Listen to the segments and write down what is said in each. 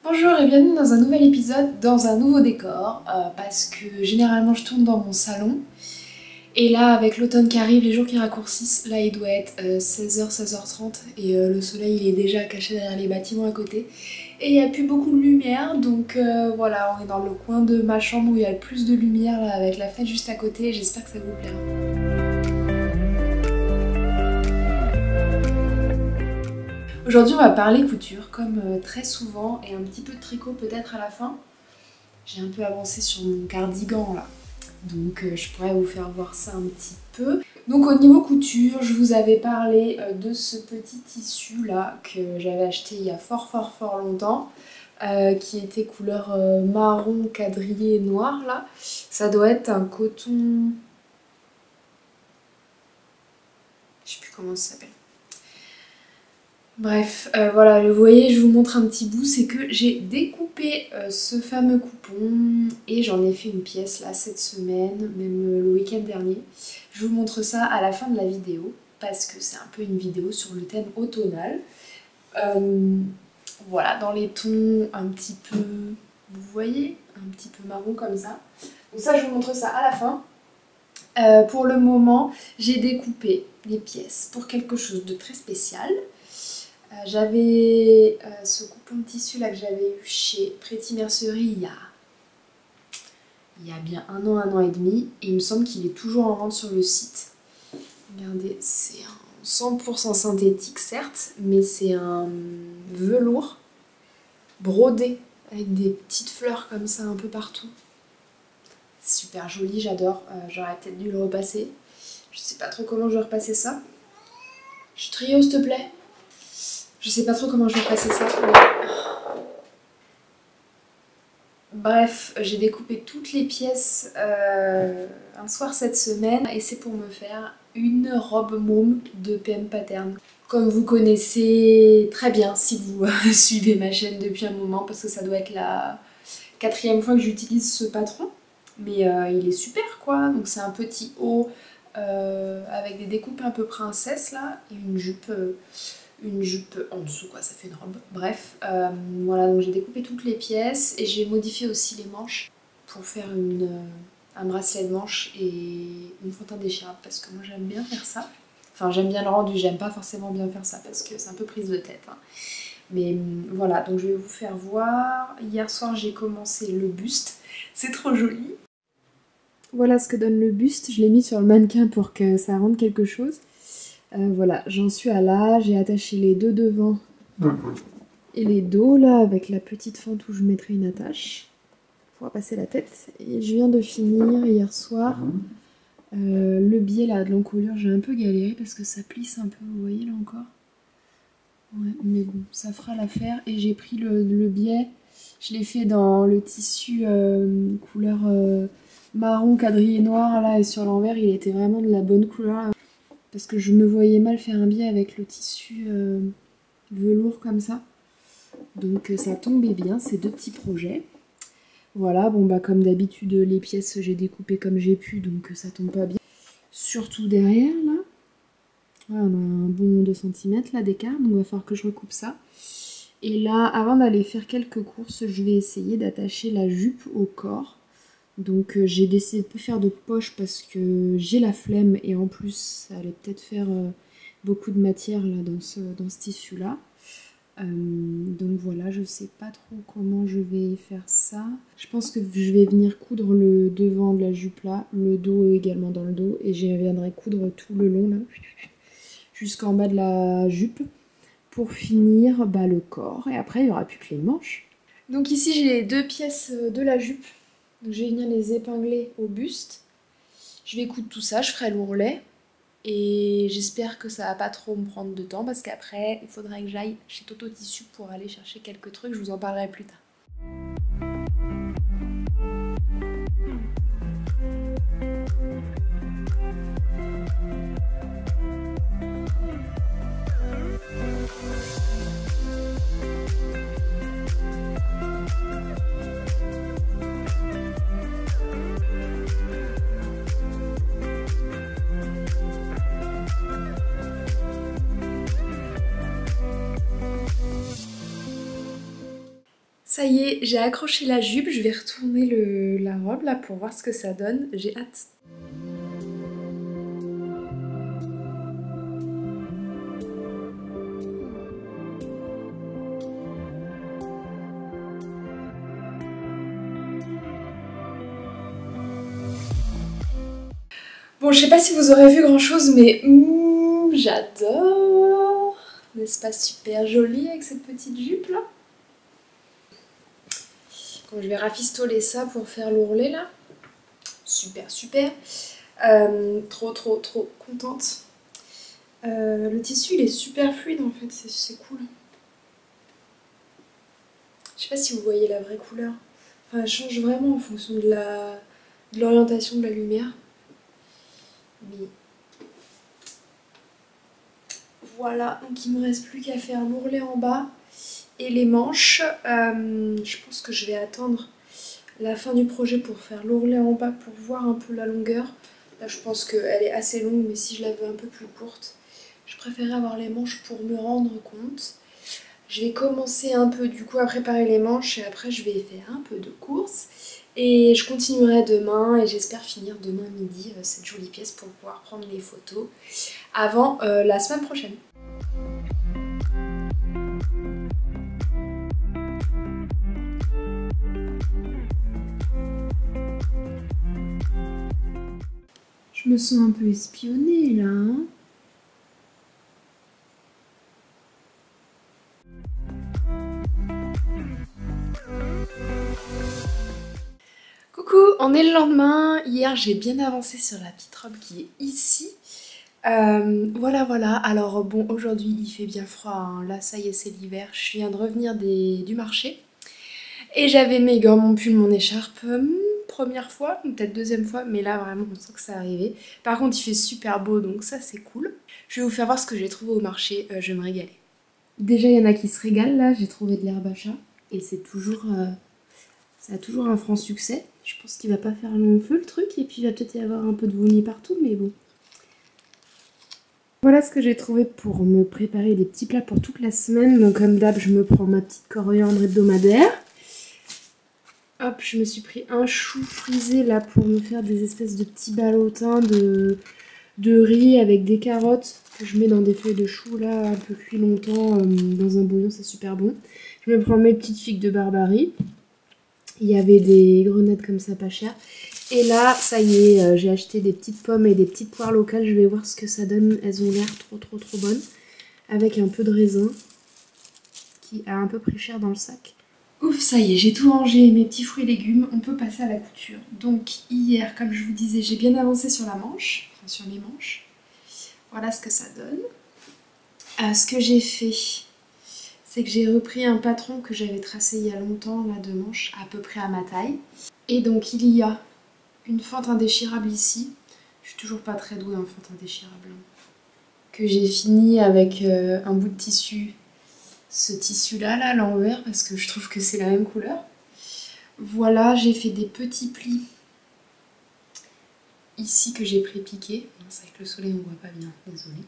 Bonjour et bienvenue dans un nouvel épisode, dans un nouveau décor, parce que généralement je tourne dans mon salon. Et là, avec l'automne qui arrive, les jours qui raccourcissent, là il doit être 16h, 16h30 et le soleil il est déjà caché derrière les bâtiments à côté. Et il n'y a plus beaucoup de lumière, donc voilà, on est dans le coin de ma chambre où il y a le plus de lumière, là, avec la fenêtre juste à côté, et j'espère que ça vous plaira. Aujourd'hui on va parler couture comme très souvent et un petit peu de tricot peut-être à la fin. J'ai un peu avancé sur mon cardigan là, donc je pourrais vous faire voir ça un petit peu. Donc au niveau couture, je vous avais parlé de ce petit tissu là que j'avais acheté il y a fort longtemps, qui était couleur marron quadrillé noir là. Ça doit être un coton... Je sais plus comment ça s'appelle. Bref, voilà, vous voyez, je vous montre un petit bout, c'est que j'ai découpé ce fameux coupon et j'en ai fait une pièce là cette semaine, même le week-end dernier. Je vous montre ça à la fin de la vidéo parce que c'est un peu une vidéo sur le thème automnal. Voilà, dans les tons un petit peu, vous voyez, un petit peu marron comme ça. Donc ça, je vous montre ça à la fin. Pour le moment, j'ai découpé des pièces pour quelque chose de très spécial. J'avais ce coupon de tissu là que j'avais eu chez Pretty Mercerie il y a bien un an et demi, et il me semble qu'il est toujours en vente sur le site. Regardez, c'est un 100% synthétique certes, mais c'est un velours brodé avec des petites fleurs comme ça un peu partout. C'est super joli, j'adore, j'aurais peut-être dû le repasser. Je sais pas trop comment je vais repasser ça. Je trie s'il te plaît. Je sais pas trop comment je vais passer ça. Bref, j'ai découpé toutes les pièces un soir cette semaine et c'est pour me faire une robe môme de PM Pattern. Comme vous connaissez très bien si vous suivez ma chaîne depuis un moment, parce que ça doit être la 4e fois que j'utilise ce patron. Mais il est super quoi, donc c'est un petit haut avec des découpes un peu princesse là et une jupe en dessous quoi, ça fait une robe. Bref, voilà, donc j'ai découpé toutes les pièces et j'ai modifié aussi les manches pour faire un bracelet de manches et une fontaine déchirable parce que moi j'aime bien faire ça. Enfin j'aime bien le rendu, j'aime pas forcément bien faire ça parce que c'est un peu prise de tête. Hein. Mais voilà, donc je vais vous faire voir. Hier soir j'ai commencé le buste, c'est trop joli. Voilà ce que donne le buste, je l'ai mis sur le mannequin pour que ça rende quelque chose. Voilà, j'en suis à là, j'ai attaché les deux devant et les dos là avec la petite fente où je mettrai une attache pour passer la tête. Et je viens de finir hier soir le biais là de l'encolure, j'ai un peu galéré parce que ça plisse un peu, vous voyez là encore. Ouais, mais bon, ça fera l'affaire. Et j'ai pris le biais, je l'ai fait dans le tissu couleur marron quadrillé noir là, et sur l'envers il était vraiment de la bonne couleur. Parce que je me voyais mal faire un biais avec le tissu velours comme ça. Donc ça tombait bien, ces deux petits projets. Voilà, bon bah comme d'habitude les pièces j'ai découpé comme j'ai pu, donc ça tombe pas bien. Surtout derrière là. Voilà, on a un bon 2 cm là d'écart, donc il va falloir que je recoupe ça. Et là, avant d'aller faire quelques courses, je vais essayer d'attacher la jupe au corps. Donc j'ai décidé de ne pas faire de poche parce que j'ai la flemme et en plus ça allait peut-être faire beaucoup de matière là dans ce tissu là. Donc voilà, je sais pas trop comment je vais faire ça. Je pense que je vais venir coudre le devant de la jupe là, le dos également dans le dos, et je viendrai coudre tout le long là, jusqu'en bas de la jupe pour finir le corps, et après il n'y aura plus que les manches. Donc ici j'ai les deux pièces de la jupe. Donc je vais venir les épingler au buste. Je vais coudre tout ça, je ferai l'ourlet. Et j'espère que ça va pas trop me prendre de temps parce qu'après, il faudrait que j'aille chez Toto Tissu pour aller chercher quelques trucs. Je vous en parlerai plus tard. Ça y est, j'ai accroché la jupe, je vais retourner la robe là pour voir ce que ça donne, j'ai hâte. Bon, je sais pas si vous aurez vu grand chose, mais j'adore! N'est-ce pas super joli avec cette petite jupe là? Bon, je vais rafistoler ça pour faire l'ourlet là. Super, super. Trop contente. Le tissu il est super fluide en fait, c'est cool. Je sais pas si vous voyez la vraie couleur. Enfin, elle change vraiment en fonction de l'orientation de la lumière. Mais voilà, donc il me reste plus qu'à faire l'ourlet en bas et les manches. Je pense que je vais attendre la fin du projet pour faire l'ourlet en bas pour voir un peu la longueur. Là je pense qu'elle est assez longue, mais si je la veux un peu plus courte, je préférerais avoir les manches pour me rendre compte. Je vais commencer un peu du coup à préparer les manches et après je vais faire un peu de course. Et je continuerai demain et j'espère finir demain midi cette jolie pièce pour pouvoir prendre les photos avant la semaine prochaine. Je me sens un peu espionnée là, hein. Coucou, on est le lendemain. Hier j'ai bien avancé sur la petite robe qui est ici. Voilà. Alors bon, aujourd'hui il fait bien froid, hein. Là ça y est, c'est l'hiver. Je viens de revenir du marché. Et j'avais mes gants, mon pull, mon écharpe. Première fois, peut-être deuxième fois, mais là vraiment on sent que ça arrivait. Par contre il fait super beau, donc ça c'est cool. Je vais vous faire voir ce que j'ai trouvé au marché, je vais me régaler. Déjà il y en a qui se régalent là, j'ai trouvé de l'herbe à chat. Et c'est toujours... ça a toujours un franc succès. Je pense qu'il va pas faire long feu le truc. Et puis il va peut-être y avoir un peu de vomi partout, mais bon. Voilà ce que j'ai trouvé pour me préparer des petits plats pour toute la semaine. Donc comme d'hab, je me prends ma petite coriandre hebdomadaire. Hop, je me suis pris un chou frisé là pour me faire des espèces de petits ballotins de riz avec des carottes que je mets dans des feuilles de chou là, un peu cuit longtemps dans un bouillon, c'est super bon. Je me prends mes petites figues de Barbarie. Il y avait des grenades comme ça pas chères. Et là, ça y est, j'ai acheté des petites pommes et des petites poires locales. Je vais voir ce que ça donne. Elles ont l'air trop bonnes. Avec un peu de raisin qui a un peu pris cher dans le sac. Ouf, ça y est, j'ai tout rangé, mes petits fruits et légumes. On peut passer à la couture. Donc hier, comme je vous disais, j'ai bien avancé sur la manche. Enfin, sur les manches. Voilà ce que ça donne. Ce que j'ai fait... c'est que j'ai repris un patron que j'avais tracé il y a longtemps, là, de manches, à peu près à ma taille. Et donc il y a une fente indéchirable ici. Je suis toujours pas très douée en fente indéchirable. Que j'ai fini avec un bout de tissu. Ce tissu-là, là, à l'envers, parce que je trouve que c'est la même couleur. Voilà, j'ai fait des petits plis. Ici que j'ai pré-piqué. C'est avec le soleil, on voit pas bien, désolée.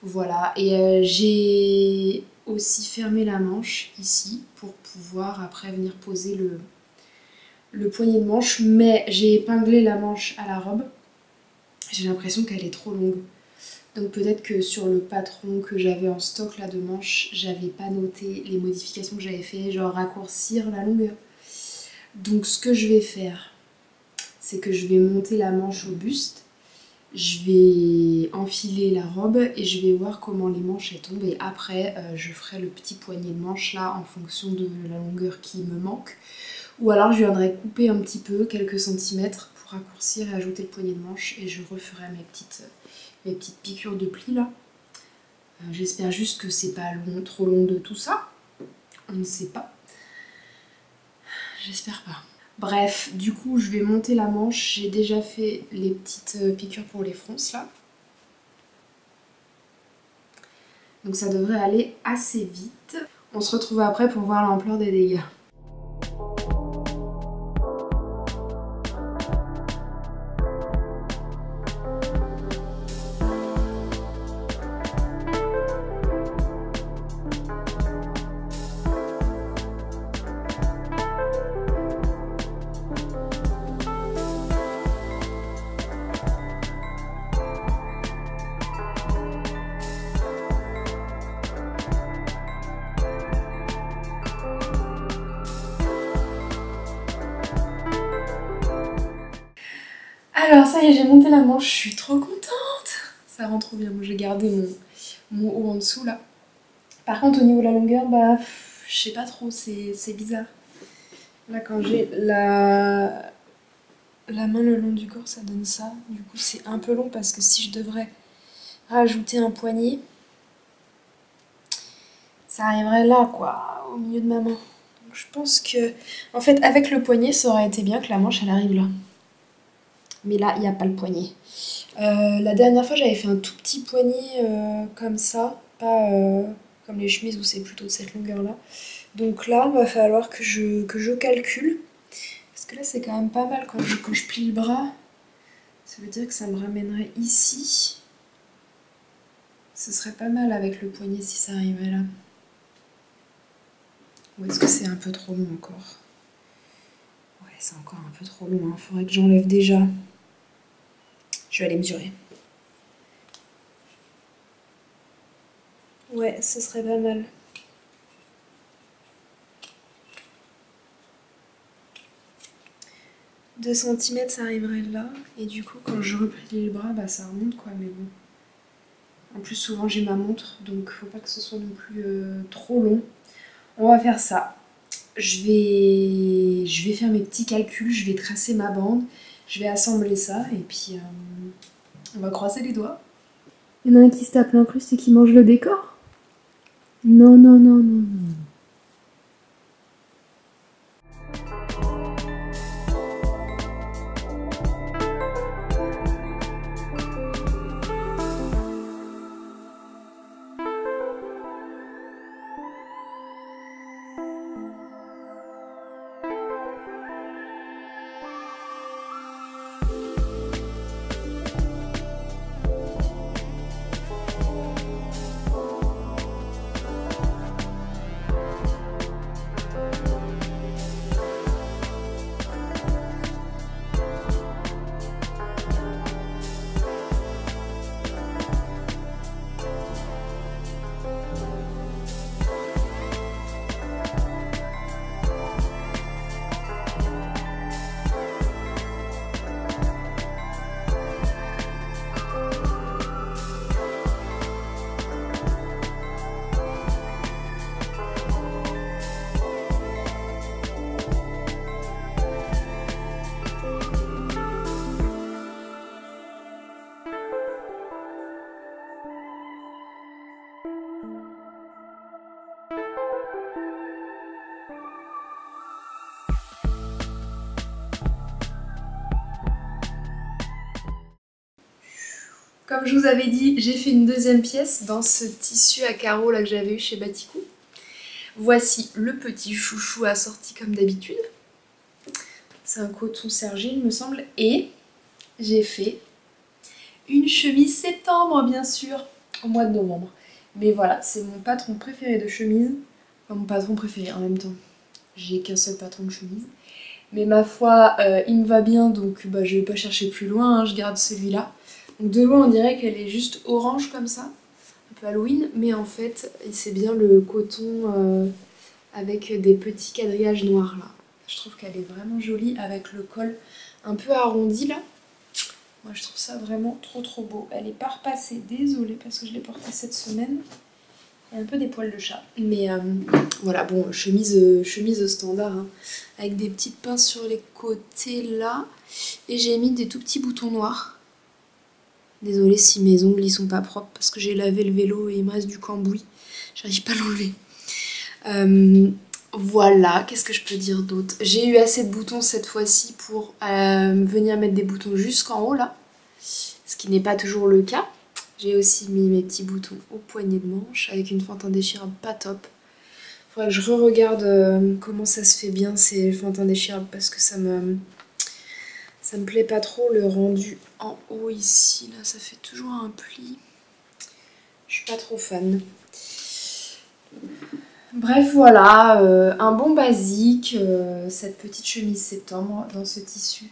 Voilà, et j'ai aussi fermé la manche ici pour pouvoir après venir poser le poignet de manche, mais j'ai épinglé la manche à la robe. J'ai l'impression qu'elle est trop longue. Donc peut-être que sur le patron que j'avais en stock là de manches, j'avais pas noté les modifications que j'avais fait, genre raccourcir la longueur. Donc ce que je vais faire, c'est que je vais monter la manche au buste. Je vais enfiler la robe et je vais voir comment les manches elles tombent et après je ferai le petit poignet de manche là en fonction de la longueur qui me manque. Ou alors je viendrai couper un petit peu, quelques centimètres pour raccourcir et ajouter le poignet de manche et je referai mes petites piqûres de plis là. J'espère juste que c'est pas trop long de tout ça. On ne sait pas. J'espère pas. Bref, du coup, je vais monter la manche. J'ai déjà fait les petites piqûres pour les fronces, là. Donc ça devrait aller assez vite. On se retrouve après pour voir l'ampleur des dégâts. Alors ça y est, j'ai monté la manche, je suis trop contente. Ça rend trop bien, moi j'ai gardé mon haut en dessous là. Par contre au niveau de la longueur, bah je sais pas trop, c'est bizarre. Là quand j'ai la main le long du corps, ça donne ça. Du coup c'est un peu long parce que si je devrais rajouter un poignet, ça arriverait là quoi, au milieu de ma main. Donc je pense que, en fait avec le poignet ça aurait été bien que la manche elle arrive là. Mais là il n'y a pas le poignet. La dernière fois j'avais fait un tout petit poignet comme ça, pas comme les chemises où c'est plutôt de cette longueur là. Donc là il va falloir que je calcule. Parce que là c'est quand même pas mal quand je plie le bras. Ça veut dire que ça me ramènerait ici. Ce serait pas mal avec le poignet si ça arrivait là. Ou est-ce que c'est un peu trop long encore? Ouais, c'est encore un peu trop long, hein. Faudrait que j'enlève déjà. Je vais aller mesurer. Ouais, ce serait pas mal. « 2 cm ça arriverait là. Et du coup, quand je replie le bras, bah ça remonte quoi, mais bon. En plus, souvent j'ai ma montre, donc faut pas que ce soit non plus trop long. On va faire ça. Je vais faire mes petits calculs, je vais tracer ma bande, je vais assembler ça et puis on va croiser les doigts. Il y en a un qui se tape l'incruste et qui mange le décor? Non, non, non, non, non. Comme je vous avais dit, j'ai fait une deuxième pièce dans ce tissu à carreaux là que j'avais eu chez Baticou. Voici le petit chouchou assorti comme d'habitude. C'est un coton sergé il me semble. Et j'ai fait une chemise septembre bien sûr, au mois de novembre. Mais voilà, c'est mon patron préféré de chemise. Enfin mon patron préféré en même temps. J'ai qu'un seul patron de chemise. Mais ma foi, il me va bien donc bah, je vais pas chercher plus loin, hein, je garde celui-là. Donc de loin on dirait qu'elle est juste orange comme ça, un peu Halloween, mais en fait c'est bien le coton avec des petits quadrillages noirs là. Je trouve qu'elle est vraiment jolie avec le col un peu arrondi là. Moi je trouve ça vraiment trop trop beau. Elle est pas repassée, désolée parce que je l'ai portée cette semaine. Il y a un peu des poils de chat. Mais voilà, bon, chemise standard, hein, avec des petites pinces sur les côtés là. Et j'ai mis des tout petits boutons noirs. Désolée si mes ongles ils sont pas propres parce que j'ai lavé le vélo et il me reste du cambouis. J'arrive pas à l'enlever. Voilà, qu'est-ce que je peux dire d'autre? J'ai eu assez de boutons cette fois-ci pour venir mettre des boutons jusqu'en haut là. Ce qui n'est pas toujours le cas. J'ai aussi mis mes petits boutons au poignet de manche avec une fente indéchirable pas top. Faudrait que je re-regarde comment ça se fait bien ces fentes indéchirables parce que ça me plaît pas trop le rendu en haut ici. Là, ça fait toujours un pli. Je suis pas trop fan. Bref, voilà, un bon basique, cette petite chemise septembre dans ce tissu.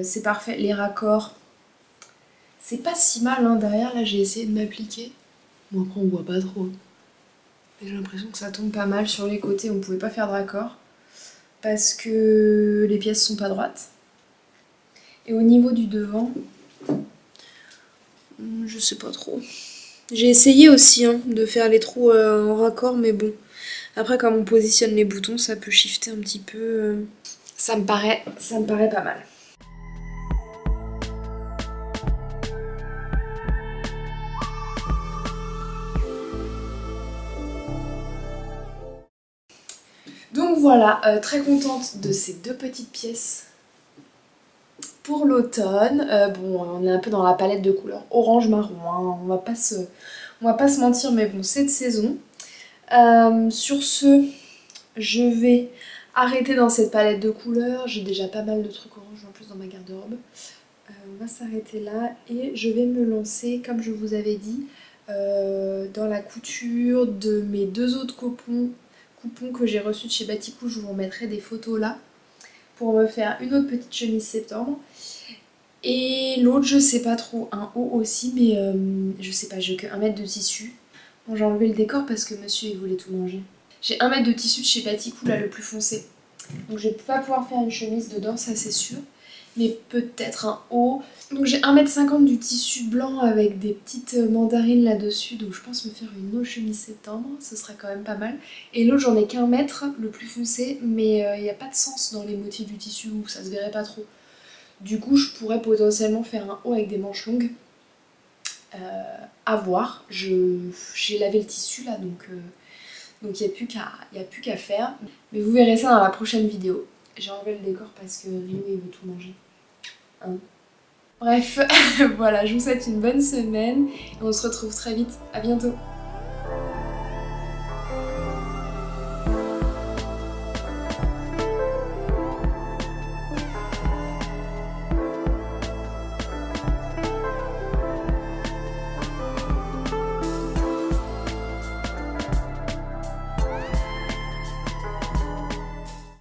C'est parfait, les raccords. C'est pas si mal, hein. Derrière, là, j'ai essayé de m'appliquer. Bon, après, on voit pas trop. Mais j'ai l'impression que ça tombe pas mal. Sur les côtés, on pouvait pas faire de raccord. Parce que les pièces sont pas droites. Et au niveau du devant, je sais pas trop. J'ai essayé aussi hein, de faire les trous en raccord, mais bon. Après, quand on positionne les boutons, ça peut shifter un petit peu. Ça me paraît pas mal. Donc voilà, très contente de ces deux petites pièces pour l'automne. Bon, on est un peu dans la palette de couleurs orange-marron, hein. On va pas se mentir, mais bon, c'est de saison. Sur ce, je vais arrêter dans cette palette de couleurs. J'ai déjà pas mal de trucs orange en plus dans ma garde-robe. On va s'arrêter là et je vais me lancer, comme je vous avais dit, dans la couture de mes deux autres coupons que j'ai reçus de chez Baticou. Je vous remettrai des photos là pour me faire une autre petite chemise septembre. Et l'autre, je sais pas trop, un haut aussi, mais je sais pas, j'ai que 1 mètre de tissu. Bon, j'ai enlevé le décor parce que monsieur il voulait tout manger. J'ai 1 mètre de tissu de chez Baticou, là le plus foncé. Donc je vais pas pouvoir faire une chemise dedans, ça c'est sûr. Mais peut-être un haut. Donc j'ai 1,50 m du tissu blanc avec des petites mandarines là-dessus. Donc je pense me faire une autre chemise septembre, ce sera quand même pas mal. Et l'autre j'en ai qu'1 mètre, le plus foncé, mais il n'y a pas de sens dans les motifs du tissu où ça se verrait pas trop. Du coup je pourrais potentiellement faire un haut avec des manches longues. À voir. J'ai lavé le tissu là donc il n'y a plus qu'à faire. Mais vous verrez ça dans la prochaine vidéo. J'ai enlevé le décor parce que Rio il veut tout manger. Hein. Bref, voilà, je vous souhaite une bonne semaine et on se retrouve très vite. À bientôt.